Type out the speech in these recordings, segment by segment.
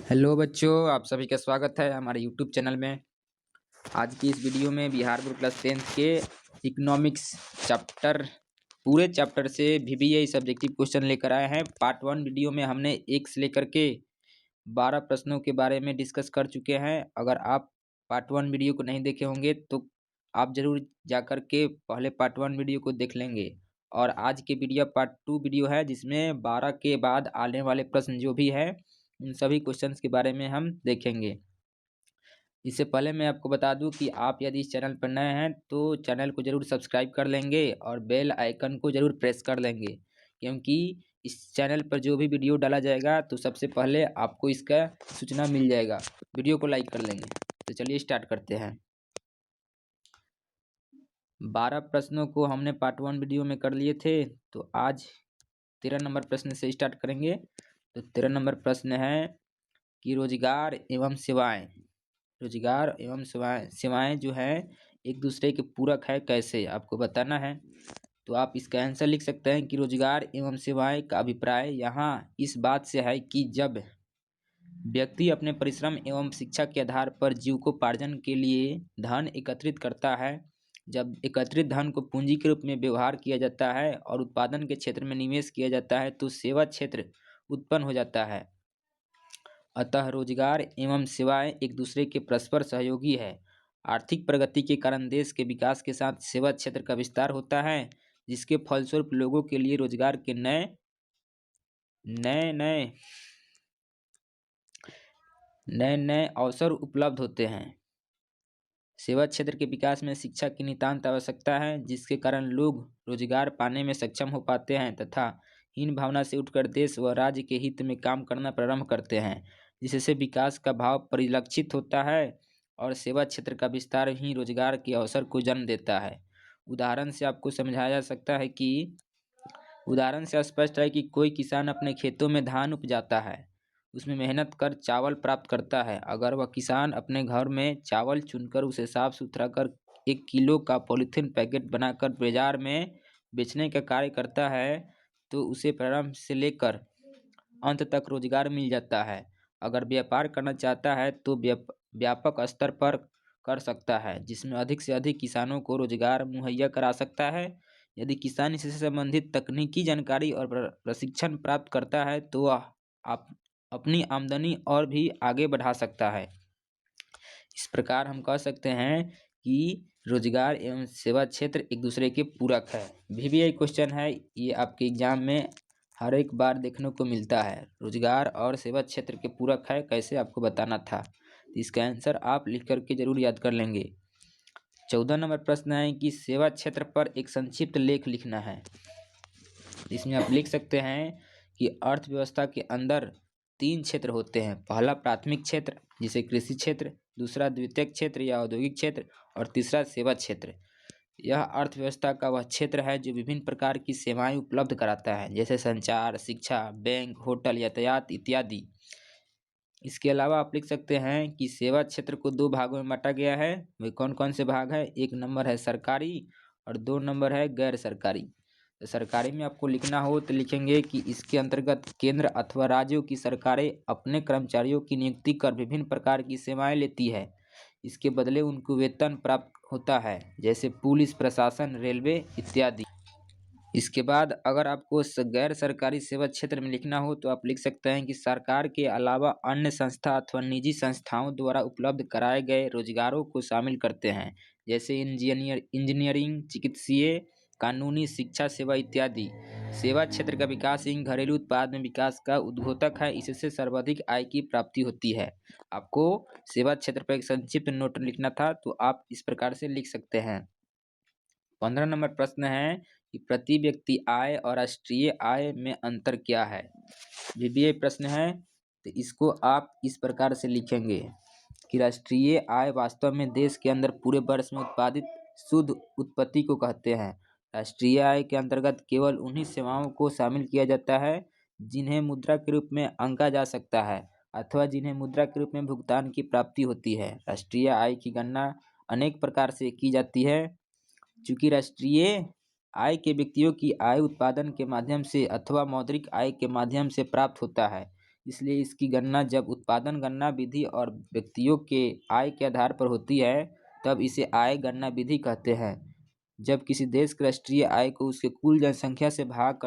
Hello बच्चों, आप सभी का स्वागत है हमारे यूट्यूब चैनल में। आज की इस वीडियो में बिहार बोर्ड क्लास 10th के इकोनॉमिक्स पूरे चैप्टर से VBA सब्जेक्टिव क्वेश्चन लेकर आए हैं। पार्ट 1 वीडियो में हमने 1 से लेकर के 12 प्रश्नों के बारे में डिस्कस कर चुके हैं। अगर आप पार्ट 1 वीडियो को नहीं देखे होंगे तो आप जरूर जाकर के पहले पार्ट 1 वीडियो को देख लेंगे। और आज के वीडियो पार्ट 2 वीडियो है, जिसमें 12 के बाद आने वाले प्रश्न जो भी है उन सभी क्वेश्चंस के बारे में हम देखेंगे। इससे पहले मैं आपको बता दूं कि आप यदि इस चैनल पर नए हैं तो चैनल को जरूर सब्सक्राइब कर लेंगे और बेल आइकन को जरूर प्रेस कर लेंगे, क्योंकि इस चैनल पर जो भी वीडियो डाला जाएगा तो सबसे पहले आपको इसका सूचना मिल जाएगा। वीडियो को लाइक कर लेंगे। तो चलिए स्टार्ट करते हैं। 12 प्रश्नों को हमने पार्ट 1 वीडियो में कर लिए थे, तो आज 13 नंबर प्रश्न से स्टार्ट करेंगे। तो 13 नंबर प्रश्न है कि रोजगार एवं सेवाएं जो है एक दूसरे के पूरक है, कैसे आपको बताना है। तो आप इसका आंसर लिख सकते हैं कि रोजगार एवं सेवाएं का अभिप्राय यहाँ इस बात से है कि जब व्यक्ति अपने परिश्रम एवं शिक्षा के आधार पर जीविकोपार्जन के लिए धन एकत्रित करता है, जब एकत्रित धन को पूंजी के रूप में व्यवहार किया जाता है और उत्पादन के क्षेत्र में निवेश किया जाता है, तो सेवा क्षेत्र उत्पन्न हो जाता है। अतः रोजगार एवं सेवाएं एक दूसरे के परस्पर सहयोगी है। आर्थिक प्रगति के कारण देश के विकास के साथ सेवा क्षेत्र का विस्तार होता है, जिसके फलस्वरूप लोगों के लिए रोजगार के नए अवसर उपलब्ध होते हैं। सेवा क्षेत्र के विकास में शिक्षा की नितांत आवश्यकता है, जिसके कारण लोग रोजगार पाने में सक्षम हो पाते हैं तथा हीन भावना से उठकर देश व राज्य के हित में काम करना प्रारंभ करते हैं, जिससे विकास का भाव परिलक्षित होता है और सेवा क्षेत्र का विस्तार ही रोजगार के अवसर को जन्म देता है। उदाहरण से आपको समझाया जा सकता है कि उदाहरण से स्पष्ट है कि कोई किसान अपने खेतों में धान उपजाता है, उसमें मेहनत कर चावल प्राप्त करता है। अगर वह किसान अपने घर में चावल चुनकर उसे साफ सुथरा कर 1 किलो का पॉलीथीन पैकेट बनाकर बाजार में बेचने का कार्य करता है, तो उसे प्रारंभ से लेकर अंत तक रोजगार मिल जाता है। अगर व्यापार करना चाहता है तो व्यापक स्तर पर कर सकता है, जिसमें अधिक से अधिक किसानों को रोजगार मुहैया करा सकता है। यदि किसान इससे संबंधित तकनीकी जानकारी और प्रशिक्षण प्राप्त करता है तो वह अपनी आमदनी और भी आगे बढ़ा सकता है। इस प्रकार हम कह सकते हैं कि रोजगार एवं सेवा क्षेत्र एक दूसरे के पूरक है। VBA क्वेश्चन है, ये आपके एग्जाम में हर एक बार देखने को मिलता है। रोजगार और सेवा क्षेत्र के पूरक है, कैसे आपको बताना था। तो इसका आंसर आप लिख करके जरूर याद कर लेंगे। 14 नंबर प्रश्न है कि सेवा क्षेत्र पर एक संक्षिप्त लेख लिखना है। इसमें आप लिख सकते हैं कि अर्थव्यवस्था के अंदर 3 क्षेत्र होते हैं। पहला प्राथमिक क्षेत्र, जिसे कृषि क्षेत्र, दूसरा द्वितीयक क्षेत्र या औद्योगिक क्षेत्र और तीसरा सेवा क्षेत्र। यह अर्थव्यवस्था का वह क्षेत्र है जो विभिन्न प्रकार की सेवाएं उपलब्ध कराता है, जैसे संचार, शिक्षा, बैंक, होटल, यातायात इत्यादि। इसके अलावा आप लिख सकते हैं कि सेवा क्षेत्र को 2 भागों में बांटा गया है। वे कौन कौन से भाग है? 1 नंबर है सरकारी और 2 नंबर है गैर सरकारी। तो सरकारी में आपको लिखना हो तो लिखेंगे कि इसके अंतर्गत केंद्र अथवा राज्यों की सरकारें अपने कर्मचारियों की नियुक्ति कर विभिन्न प्रकार की सेवाएं लेती है। इसके बदले उनको वेतन प्राप्त होता है, जैसे पुलिस प्रशासन, रेलवे इत्यादि। इसके बाद अगर आपको गैर सरकारी सेवा क्षेत्र में लिखना हो तो आप लिख सकते हैं कि सरकार के अलावा अन्य संस्था अथवा निजी संस्थाओं द्वारा उपलब्ध कराए गए रोजगारों को शामिल करते हैं, जैसे इंजीनियरिंग, चिकित्सीय, कानूनी, शिक्षा सेवा इत्यादि। सेवा क्षेत्र का विकास इन घरेलू उत्पाद में विकास का उद्घोतक है, इससे सर्वाधिक आय की प्राप्ति होती है। आपको सेवा क्षेत्र पर एक संक्षिप्त नोट लिखना था, तो आप इस प्रकार से लिख सकते हैं। 15 नंबर प्रश्न है कि प्रति व्यक्ति आय और राष्ट्रीय आय में अंतर क्या है। VBA प्रश्न है, तो इसको आप इस प्रकार से लिखेंगे कि राष्ट्रीय आय वास्तव में देश के अंदर पूरे वर्ष में उत्पादित शुद्ध उत्पत्ति को कहते हैं। राष्ट्रीय आय के अंतर्गत केवल उन्हीं सेवाओं को शामिल किया जाता है जिन्हें मुद्रा के रूप में आंका जा सकता है अथवा जिन्हें मुद्रा के रूप में भुगतान की प्राप्ति होती है। राष्ट्रीय आय की गणना अनेक प्रकार से की जाती है। चूंकि राष्ट्रीय आय के व्यक्तियों की आय उत्पादन के माध्यम से अथवा मौद्रिक आय के माध्यम से प्राप्त होता है, इसलिए इसकी गणना जब उत्पादन गणना विधि और व्यक्तियों के आय के आधार पर होती है तब इसे आय गणना विधि कहते हैं। जब किसी देश की राष्ट्रीय आय को उसके कुल जनसंख्या से भाग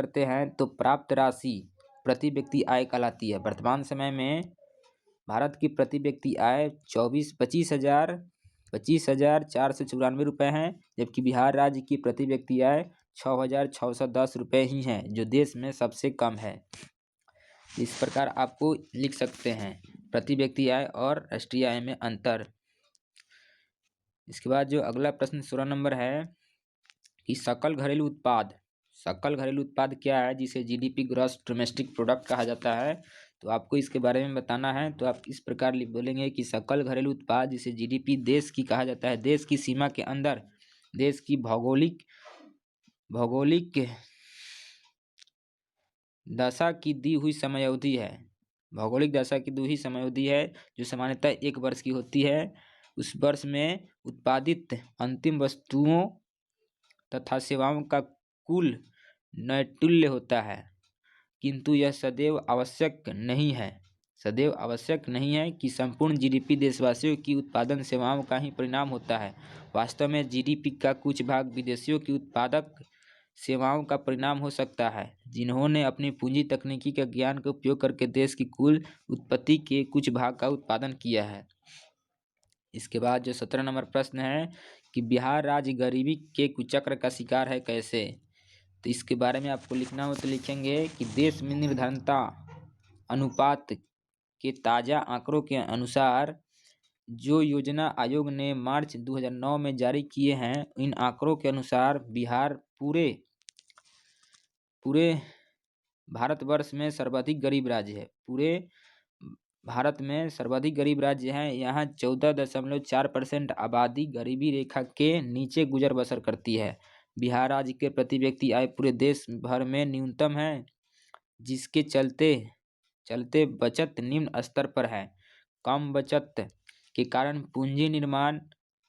करते हैं तो प्राप्त राशि प्रति व्यक्ति आय कहलाती है। वर्तमान समय में भारत की प्रति व्यक्ति आय 25,494 रुपये है, जबकि बिहार राज्य की प्रति व्यक्ति आय 6,610 रुपये ही है, जो देश में सबसे कम है। इस प्रकार आपको लिख सकते हैं प्रति व्यक्ति आय और राष्ट्रीय आय में अंतर। इसके बाद जो अगला प्रश्न 16 नंबर है कि सकल घरेलू उत्पाद क्या है, जिसे जीडीपी ग्रॉस डोमेस्टिक प्रोडक्ट कहा जाता है। तो आपको इसके बारे में बताना है। तो आप इस प्रकार बोलेंगे कि सकल घरेलू उत्पाद, जिसे जीडीपी देश की कहा जाता है, देश की सीमा के अंदर देश की भौगोलिक दशा की दी हुई समयावधि है। भौगोलिक दशा की दी हुई समयावधि है जो सामान्यतः 1 वर्ष की होती है। उस वर्ष में उत्पादित अंतिम वस्तुओं तथा सेवाओं का कुल नैटुल्य होता है, किंतु यह सदैव आवश्यक नहीं है कि संपूर्ण जीडीपी देशवासियों की उत्पादन सेवाओं का ही परिणाम होता है। वास्तव में जीडीपी का कुछ भाग विदेशियों की उत्पादक सेवाओं का परिणाम हो सकता है, जिन्होंने अपनी पूंजी तकनीकी का ज्ञान का उपयोग करके देश की कुल उत्पत्ति के कुछ भाग का उत्पादन किया है। इसके बाद जो 17 नंबर प्रश्न है कि बिहार राज्य गरीबी के कुचक्र का शिकार है कैसे। तो इसके बारे में आपको लिखना हो तो लिखेंगे कि देश में निर्धनता अनुपात के ताज़ा आंकड़ों के अनुसार जो योजना आयोग ने मार्च 2009 में जारी किए हैं, इन आंकड़ों के अनुसार बिहार पूरे भारतवर्ष में सर्वाधिक गरीब राज्य है। पूरे भारत में सर्वाधिक गरीब राज्य है। यहाँ 14.4% आबादी गरीबी रेखा के नीचे गुजर बसर करती है। बिहार राज्य के प्रति व्यक्ति आय पूरे देश भर में न्यूनतम है, जिसके चलते बचत निम्न स्तर पर है। कम बचत के कारण पूंजी निर्माण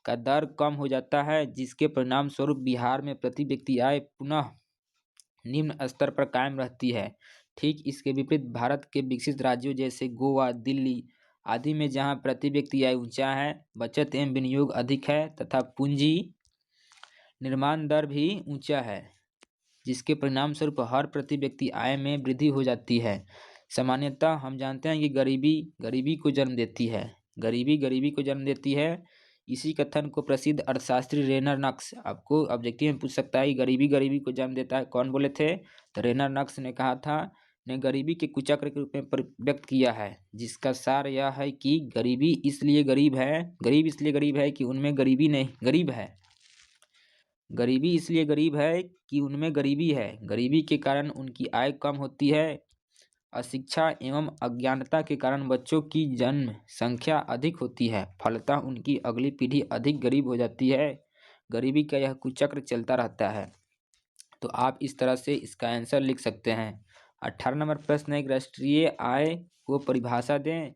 का दर कम हो जाता है, जिसके परिणाम स्वरूप बिहार में प्रति व्यक्ति आय पुनः निम्न स्तर पर कायम रहती है। ठीक इसके विपरीत भारत के विकसित राज्यों जैसे गोवा, दिल्ली आदि में जहां प्रति व्यक्ति आय ऊंचा है, बचत एवं विनियोग अधिक है तथा पूंजी निर्माण दर भी ऊंचा है, जिसके परिणाम स्वरूप हर प्रति व्यक्ति आय में वृद्धि हो जाती है। सामान्यतः हम जानते हैं कि गरीबी को जन्म देती है। इसी कथन को प्रसिद्ध अर्थशास्त्री रेनर नक्स, आपको ऑब्जेक्टिव में पूछ सकता है, गरीबी को जन्म देता है, कौन बोले थे? तो रेनर नक्स ने कहा था, ने गरीबी के कुचक्र के रूप में व्यक्त किया है, जिसका सार यह है कि गरीब इसलिए गरीब है कि उनमें गरीबी नहीं गरीब है गरीबी इसलिए गरीब है कि उनमें गरीबी है। गरीबी के कारण उनकी आय कम होती है। अशिक्षा एवं अज्ञानता के कारण बच्चों की जन्म संख्या अधिक होती है, फलतः उनकी अगली पीढ़ी अधिक गरीब हो जाती है। गरीबी का यह कुचक्र चलता रहता है। तो आप इस तरह से इसका आंसर लिख सकते हैं। 18 नंबर प्रश्न है, राष्ट्रीय आय को परिभाषा दें।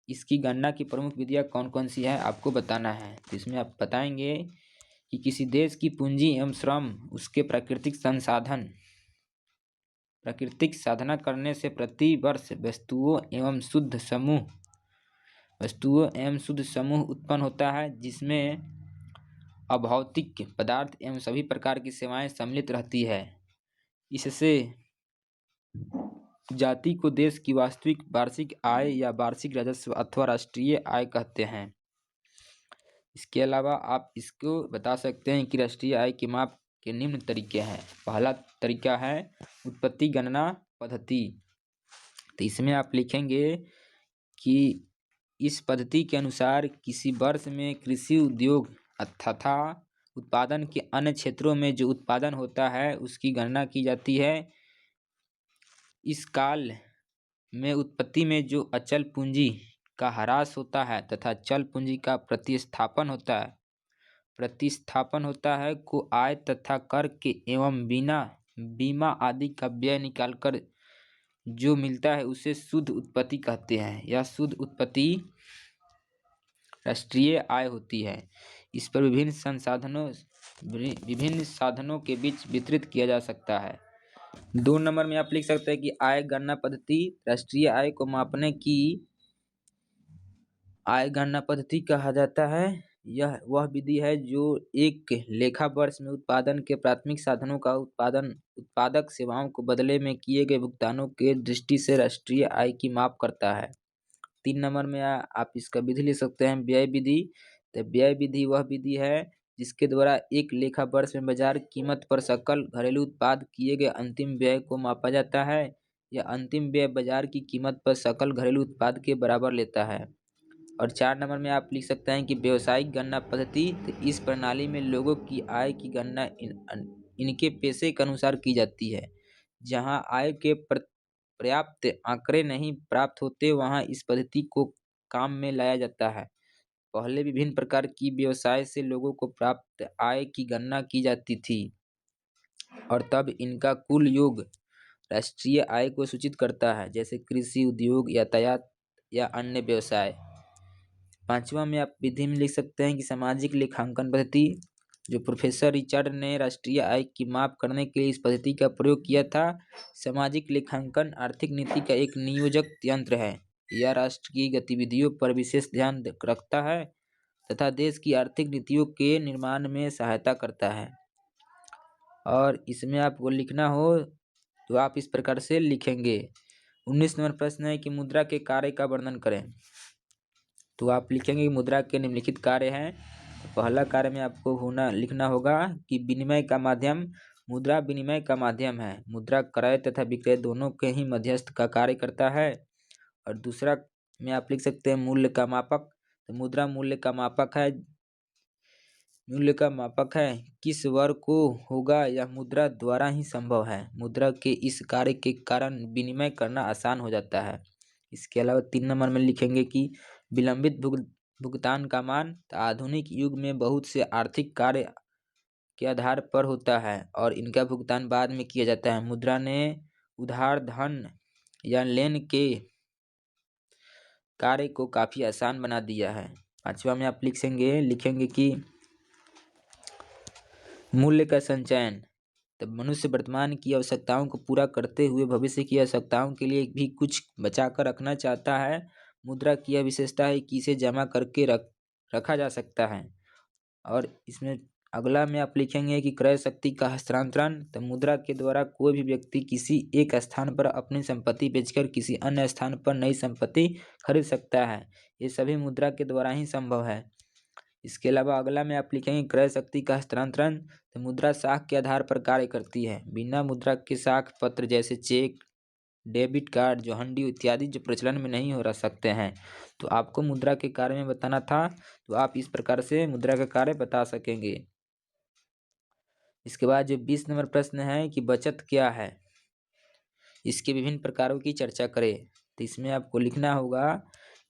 इसकी गणना की प्रमुख विधियाँ कौन कौन सी है आपको बताना है। तो इसमें आप बताएंगे कि किसी देश की पूंजी एवं श्रम उसके प्राकृतिक साधना करने से प्रति वर्ष वस्तुओं एवं शुद्ध समूह उत्पन्न होता है, जिसमें अभौतिक पदार्थ एवं सभी प्रकार की सेवाएं सम्मिलित रहती है। इससे जाति को देश की वास्तविक वार्षिक आय या वार्षिक राजस्व अथवा राष्ट्रीय आय कहते हैं। इसके अलावा आप इसको बता सकते हैं कि राष्ट्रीय आय के माप के निम्न तरीके हैं। पहला तरीका है उत्पत्ति गणना पद्धति। तो इसमें आप लिखेंगे कि इस पद्धति के अनुसार किसी वर्ष में कृषि उद्योग तथा उत्पादन के अन्य क्षेत्रों में जो उत्पादन होता है उसकी गणना की जाती है। इस काल में उत्पत्ति में जो अचल पूंजी का ह्रास होता है तथा चल पूंजी का प्रतिस्थापन होता है को आय तथा कर के एवं बीमा आदि का व्यय निकालकर जो मिलता है उसे शुद्ध उत्पत्ति कहते हैं। यह शुद्ध उत्पत्ति राष्ट्रीय आय होती है। इस पर विभिन्न संसाधनों विभिन्न साधनों के बीच वितरित किया जा सकता है। 2 नंबर में आप लिख सकते हैं कि आय गणना पद्धति राष्ट्रीय आय को मापने की आय गणना पद्धति कहा जाता है। यह वह विधि है जो एक लेखा वर्ष में उत्पादन के प्राथमिक साधनों का उत्पादक सेवाओं को बदले में किए गए भुगतानों के दृष्टि से राष्ट्रीय आय की माप करता है। 3 नंबर में आप इसका विधि ले सकते हैं व्यय विधि। तो व्यय विधि वह विधि है जिसके द्वारा एक लेखा वर्ष में बाजार कीमत पर सकल घरेलू उत्पाद किए गए अंतिम व्यय को मापा जाता है। यह अंतिम व्यय बाजार की कीमत पर सकल घरेलू उत्पाद के बराबर लेता है। और 4 नंबर में आप लिख सकते हैं कि व्यावसायिक गणना पद्धति। तो इस प्रणाली में लोगों की आय की गणना इनके पेशे के अनुसार की जाती है। जहां आय के पर्याप्त आंकड़े नहीं प्राप्त होते वहां इस पद्धति को काम में लाया जाता है। पहले विभिन्न प्रकार की व्यवसाय से लोगों को प्राप्त आय की गणना की जाती थी और तब इनका कुल योग राष्ट्रीय आय को सूचित करता है, जैसे कृषि, उद्योग, यातायात या अन्य व्यवसाय। 5वां में आप विधि में लिख सकते हैं कि सामाजिक लेखांकन पद्धति। जो प्रोफेसर रिचर्ड ने राष्ट्रीय आय की माप करने के लिए इस पद्धति का प्रयोग किया था। सामाजिक लेखांकन आर्थिक नीति का एक नियोजक यंत्र है। यह राष्ट्र की गतिविधियों पर विशेष ध्यान रखता है तथा देश की आर्थिक नीतियों के निर्माण में सहायता करता है। और इसमें आपको लिखना हो तो आप इस प्रकार से लिखेंगे। 19 नंबर प्रश्न है कि मुद्रा के कार्य का वर्णन करें। तो आप लिखेंगे कि मुद्रा के निम्नलिखित कार्य हैं। तो पहला कार्य में आपको लिखना होगा कि विनिमय का माध्यम। मुद्रा विनिमय का माध्यम है। मुद्रा क्रय तथा विक्रय दोनों के ही मध्यस्थ का कार्य करता है। और दूसरा में आप लिख सकते हैं मूल्य का मापक। तो मुद्रा मूल्य का मापक है। मूल्य का मापक है किस वर्ग को होगा यह मुद्रा द्वारा ही संभव है। मुद्रा के इस कार्य के कारण विनिमय करना आसान हो जाता है। इसके अलावा 3 नंबर में लिखेंगे कि विलंबित भुगतान का मान। आधुनिक युग में बहुत से आर्थिक कार्य के आधार पर होता है और इनका भुगतान बाद में किया जाता है। मुद्रा ने उधार धन या लेन के कार्य को काफी आसान बना दिया है। 5वां में आप लिखेंगे कि मूल्य का संचयन। तब मनुष्य वर्तमान की आवश्यकताओं को पूरा करते हुए भविष्य की आवश्यकताओं के लिए भी कुछ बचा कर रखना चाहता है। मुद्रा की यह विशेषता है कि इसे जमा करके रखा जा सकता है। और इसमें अगला में आप लिखेंगे कि क्रय शक्ति का हस्तांतरण। तो मुद्रा के द्वारा कोई भी व्यक्ति किसी एक स्थान पर अपनी संपत्ति बेचकर किसी अन्य स्थान पर नई संपत्ति खरीद सकता है। ये सभी मुद्रा के द्वारा ही संभव है। इसके अलावा अगला में आप लिखेंगे क्रय शक्ति का हस्तांतरण। तो मुद्रा साख के आधार पर कार्य करती है। बिना मुद्रा के साख पत्र जैसे चेक, डेबिट कार्ड, जो हुंडी इत्यादि जो प्रचलन में नहीं हो रह सकते हैं। तो आपको मुद्रा के कार्य में बताना था, तो आप इस प्रकार से मुद्रा का कार्य बता सकेंगे। इसके बाद जो 20 नंबर प्रश्न है कि बचत क्या है, इसके विभिन्न प्रकारों की चर्चा करें। तो इसमें आपको लिखना होगा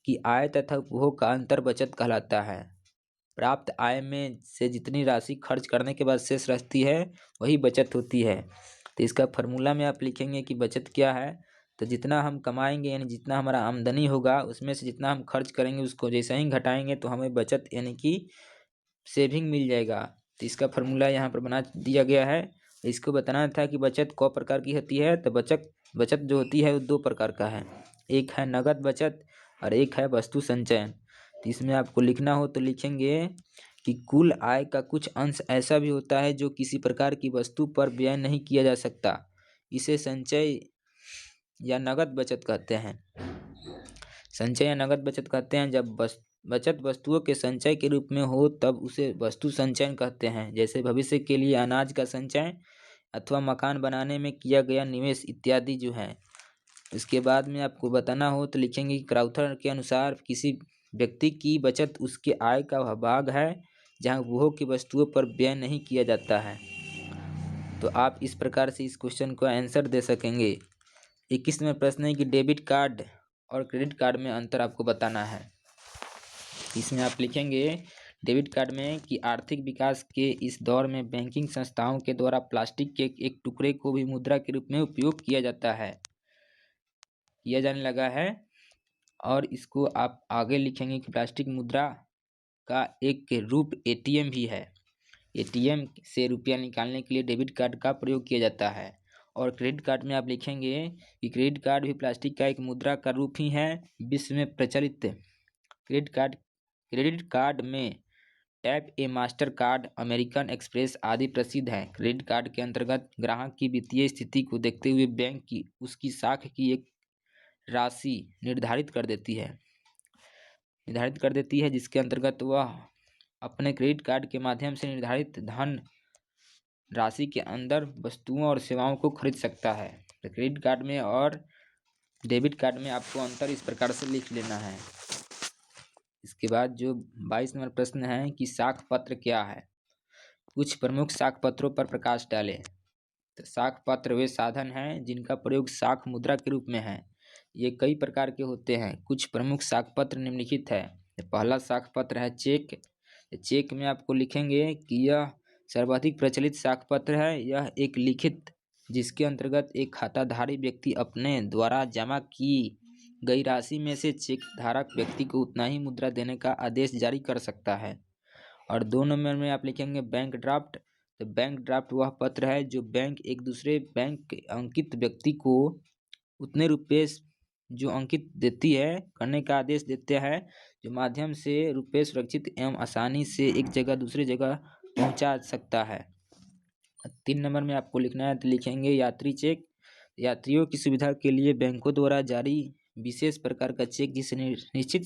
कि आय तथा उपभोग का अंतर बचत कहलाता है। प्राप्त आय में से जितनी राशि खर्च करने के बाद शेष रहती है वही बचत होती है। तो इसका फार्मूला में आप लिखेंगे कि बचत क्या है। तो जितना हम कमाएंगे यानी जितना हमारा आमदनी होगा उसमें से जितना हम खर्च करेंगे उसको जैसे ही घटाएंगे तो हमें बचत यानी कि सेविंग मिल जाएगा। तो इसका फार्मूला यहाँ पर बना दिया गया है। इसको बताना था कि बचत कौ प्रकार की होती है। तो बचत जो होती है वो 2 प्रकार का है। एक है नगद बचत और एक है वस्तु संचयन। तो इसमें आपको लिखना हो तो लिखेंगे कि कुल आय का कुछ अंश ऐसा भी होता है जो किसी प्रकार की वस्तु पर व्यय नहीं किया जा सकता। इसे संचय या नगद बचत कहते हैं। संचय या नगद बचत कहते हैं। जब बचत वस्तुओं के संचय के रूप में हो तब उसे वस्तु संचयन कहते हैं। जैसे भविष्य के लिए अनाज का संचय अथवा मकान बनाने में किया गया निवेश इत्यादि जो है। इसके बाद में आपको बताना हो तो लिखेंगे कि क्राउथर के अनुसार किसी व्यक्ति की बचत उसके आय का वह भाग है जहां उपभोग की वस्तुओं पर व्यय नहीं किया जाता है। तो आप इस प्रकार से इस क्वेश्चन को आंसर दे सकेंगे। 21 में प्रश्न है कि डेबिट कार्ड और क्रेडिट कार्ड में अंतर आपको बताना है। इसमें आप लिखेंगे डेबिट कार्ड में कि आर्थिक विकास के इस दौर में बैंकिंग संस्थाओं के द्वारा प्लास्टिक के एक टुकड़े को भी मुद्रा के रूप में उपयोग किया जाने लगा है। और इसको आप आगे लिखेंगे कि प्लास्टिक मुद्रा का एक रूप एटीएम भी है। एटीएम से रुपया निकालने के लिए डेबिट कार्ड का प्रयोग किया जाता है। और क्रेडिट कार्ड में आप लिखेंगे कि क्रेडिट कार्ड भी प्लास्टिक का एक मुद्रा का रूप ही है। विश्व में प्रचलित क्रेडिट कार्ड में टैप ए मास्टर कार्ड, अमेरिकन एक्सप्रेस आदि प्रसिद्ध हैं। क्रेडिट कार्ड के अंतर्गत ग्राहक की वित्तीय स्थिति को देखते हुए बैंक की उसकी साख की एक राशि निर्धारित कर देती है जिसके अंतर्गत वह अपने क्रेडिट कार्ड के माध्यम से निर्धारित धन राशि के अंदर वस्तुओं और सेवाओं को खरीद सकता है। तो क्रेडिट कार्ड में और डेबिट कार्ड में आपको अंतर इस प्रकार से लिख लेना है। इसके बाद जो 22 नंबर प्रश्न है कि साख पत्र क्या है। कुछ प्रमुख साख पत्रों पर प्रकाश डालें। तो साख पत्र वे साधन हैं जिनका प्रयोग साख मुद्रा के रूप में है। ये कई प्रकार के होते हैं। कुछ प्रमुख साख पत्र निम्नलिखित है। पहला साख पत्र है चेक। चेक में आपको लिखेंगे कि यह सर्वाधिक प्रचलित साख पत्र है। यह एक लिखित जिसके अंतर्गत एक खाताधारी व्यक्ति अपने द्वारा जमा की गई राशि में से चेक धारक व्यक्ति को उतना ही मुद्रा देने का आदेश जारी कर सकता है। और 2 नंबर में आप लिखेंगे बैंक ड्राफ्ट। तो बैंक ड्राफ्ट वह पत्र है जो बैंक एक दूसरे बैंक के अंकित व्यक्ति को उतने रुपये जो अंकित देती है करने का आदेश देते हैं, जो माध्यम से रुपये सुरक्षित एवं आसानी से एक जगह दूसरी जगह पहुंचा सकता है। 3 नंबर में आपको लिखना है तो लिखेंगे यात्री चेक। यात्रियों की सुविधा के लिए बैंकों द्वारा जारी विशेष प्रकार का चेक जिसे निश्चित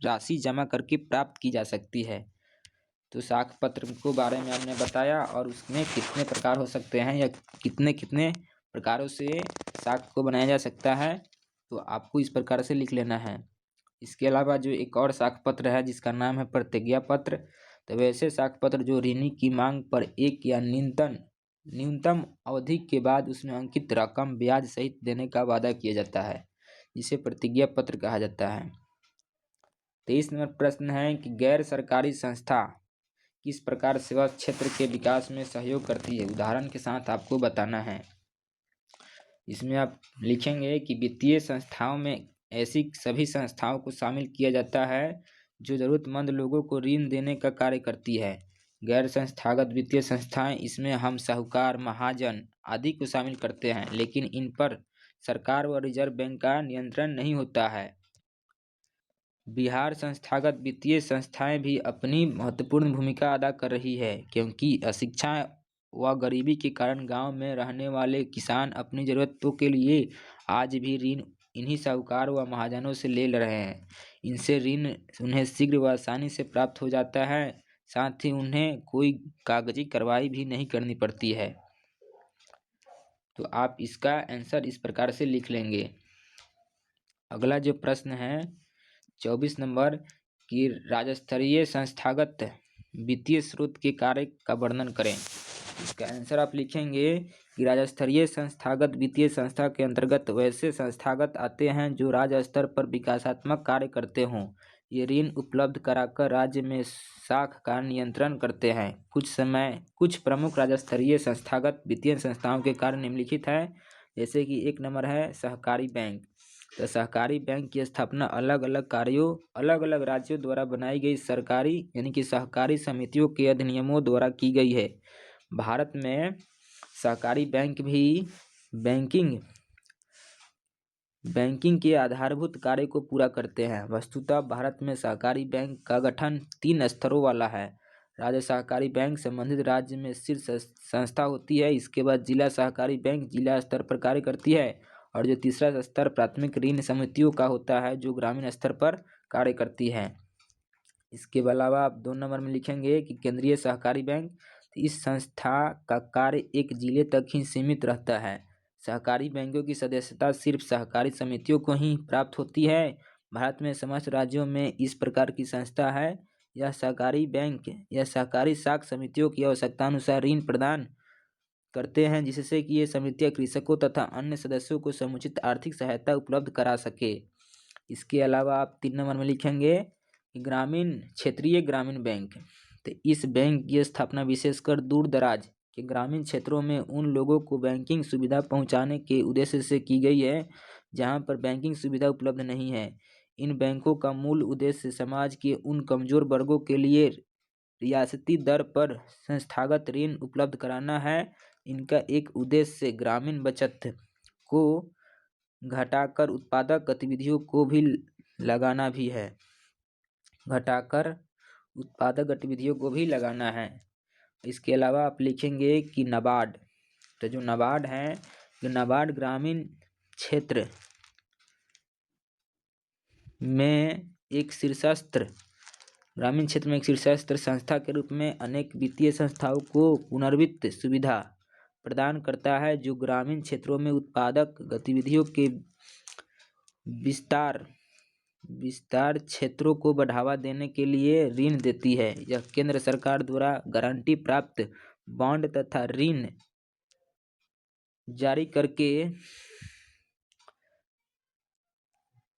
राशि जमा करके प्राप्त की जा सकती है। तो साख पत्र को बारे में हमने बताया और उसमें कितने प्रकार हो सकते हैं या कितने कितने प्रकारों से साख को बनाया जा सकता है, तो आपको इस प्रकार से लिख लेना है। इसके अलावा जो एक और साख पत्र है जिसका नाम है प्रतिज्ञा पत्र। तो वैसे साख पत्र जो ऋणी की मांग पर एक या न्यूनतम अवधि के बाद उसमें अंकित रकम ब्याज सहित देने का वादा किया जाता है, जिसे प्रतिज्ञा पत्र कहा जाता है। 23 नंबर प्रश्न है कि गैर सरकारी संस्था किस प्रकार सेवा क्षेत्र के विकास में सहयोग करती है। उदाहरण के साथ आपको बताना है। इसमें आप लिखेंगे कि वित्तीय संस्थाओं में ऐसी सभी संस्थाओं को शामिल किया जाता है जो ज़रूरतमंद लोगों को ऋण देने का कार्य करती है। गैर संस्थागत वित्तीय संस्थाएं इसमें हम साहूकार, महाजन आदि को शामिल करते हैं, लेकिन इन पर सरकार व रिजर्व बैंक का नियंत्रण नहीं होता है। बिहार संस्थागत वित्तीय संस्थाएं भी अपनी महत्वपूर्ण भूमिका अदा कर रही है, क्योंकि अशिक्षा व गरीबी के कारण गांव में रहने वाले किसान अपनी ज़रूरतों के लिए आज भी ऋण इन्हीं साहूकार व महाजनों से ले रहे हैं। इनसे ऋण उन्हें शीघ्र व आसानी से प्राप्त हो जाता है, साथ ही उन्हें कोई कागजी कार्रवाई भी नहीं करनी पड़ती है। तो आप इसका आंसर इस प्रकार से लिख लेंगे। अगला जो प्रश्न है 24 नंबर कि राज्य स्तरीय संस्थागत वित्तीय स्रोत के कार्य का वर्णन करें। इसका आंसर आप लिखेंगे कि राज्य स्तरीय संस्थागत वित्तीय संस्था के अंतर्गत वैसे संस्थागत आते हैं जो राज्य स्तर पर विकासात्मक कार्य करते हों। ये ऋण उपलब्ध कराकर राज्य में साख का नियंत्रण करते हैं। कुछ प्रमुख राज्य स्तरीय संस्थागत वित्तीय संस्थाओं के कार्य निम्नलिखित है। जैसे कि 1 नंबर है सहकारी बैंक। तो सहकारी बैंक की स्थापना अलग अलग राज्यों द्वारा बनाई गई सरकारी यानी कि सहकारी समितियों के अधिनियमों द्वारा की गई है। भारत में सहकारी बैंक भी बैंकिंग के आधारभूत कार्य को पूरा करते हैं। वस्तुतः भारत में सहकारी बैंक का गठन 3 स्तरों वाला है। राज्य सहकारी बैंक संबंधित राज्य में शीर्ष संस्था होती है। इसके बाद जिला सहकारी बैंक जिला स्तर पर कार्य करती है, और जो तीसरा स्तर प्राथमिक ऋण समितियों का होता है जो ग्रामीण स्तर पर कार्य करती है। इसके अलावा आप 2 नंबर में लिखेंगे कि केंद्रीय सहकारी बैंक। इस संस्था का कार्य एक जिले तक ही सीमित रहता है। सहकारी बैंकों की सदस्यता सिर्फ सहकारी समितियों को ही प्राप्त होती है। भारत में समस्त राज्यों में इस प्रकार की संस्था है। यह सहकारी बैंक या सहकारी साख समितियों की आवश्यकता अनुसार ऋण प्रदान करते हैं, जिससे कि ये समितियां कृषकों तथा अन्य सदस्यों को समुचित आर्थिक सहायता उपलब्ध करा सके। इसके अलावा आप 3 नंबर में लिखेंगे क्षेत्रीय ग्रामीण बैंक। तो इस बैंक की स्थापना विशेषकर दूर दराज के ग्रामीण क्षेत्रों में उन लोगों को बैंकिंग सुविधा पहुंचाने के उद्देश्य से की गई है जहां पर बैंकिंग सुविधा उपलब्ध नहीं है। इन बैंकों का मूल उद्देश्य समाज के उन कमजोर वर्गों के लिए रियासती दर पर संस्थागत ऋण उपलब्ध कराना है। इनका एक उद्देश्य ग्रामीण बचत को घटाकर उत्पादक गतिविधियों को भी लगाना भी है। घटाकर उत्पादक गतिविधियों को भी लगाना है। इसके अलावा आप लिखेंगे कि नाबार्ड, तो जो नाबार्ड है, जो नाबार्ड ग्रामीण क्षेत्र में एक शीर्षस्थ संस्था के रूप में अनेक वित्तीय संस्थाओं को पुनर्वित्त सुविधा प्रदान करता है, जो ग्रामीण क्षेत्रों में उत्पादक गतिविधियों के विस्तार क्षेत्रों को बढ़ावा देने के लिए ऋण देती है। यह केंद्र सरकार द्वारा गारंटी प्राप्त बॉन्ड तथा ऋण जारी करके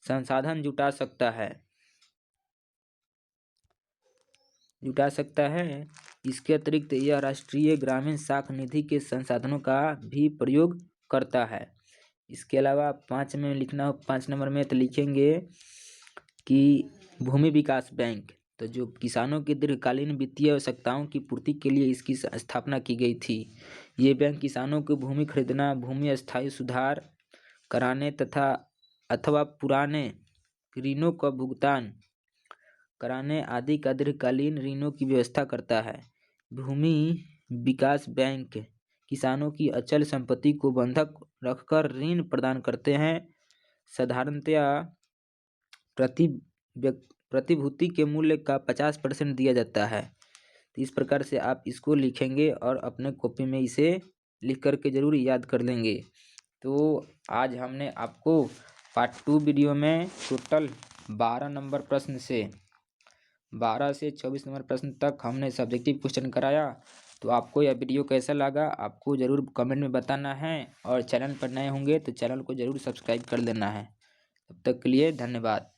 संसाधन जुटा सकता है। इसके अतिरिक्त यह राष्ट्रीय ग्रामीण साख निधि के संसाधनों का भी प्रयोग करता है। इसके अलावा 5 नंबर में तो लिखेंगे कि भूमि विकास बैंक, तो जो किसानों की दीर्घकालीन वित्तीय आवश्यकताओं की पूर्ति के लिए इसकी स्थापना की गई थी। ये बैंक किसानों को भूमि खरीदना, भूमि स्थायी सुधार कराने तथा अथवा पुराने ऋणों का भुगतान कराने आदि का दीर्घकालीन ऋणों की व्यवस्था करता है। भूमि विकास बैंक किसानों की अचल संपत्ति को बंधक रखकर ऋण प्रदान करते हैं। साधारणतया प्रतिभूति के मूल्य का 50% दिया जाता है। तो इस प्रकार से आप इसको लिखेंगे और अपने कॉपी में इसे लिख करके जरूर याद कर लेंगे। तो आज हमने आपको पार्ट 2 वीडियो में टोटल 12 नंबर प्रश्न से 12 से 24 नंबर प्रश्न तक हमने सब्जेक्टिव क्वेश्चन कराया। तो आपको यह वीडियो कैसा लगा आपको ज़रूर कमेंट में बताना है, और चैनल पर नए होंगे तो चैनल को ज़रूर सब्सक्राइब कर लेना है। तब तक के लिए धन्यवाद।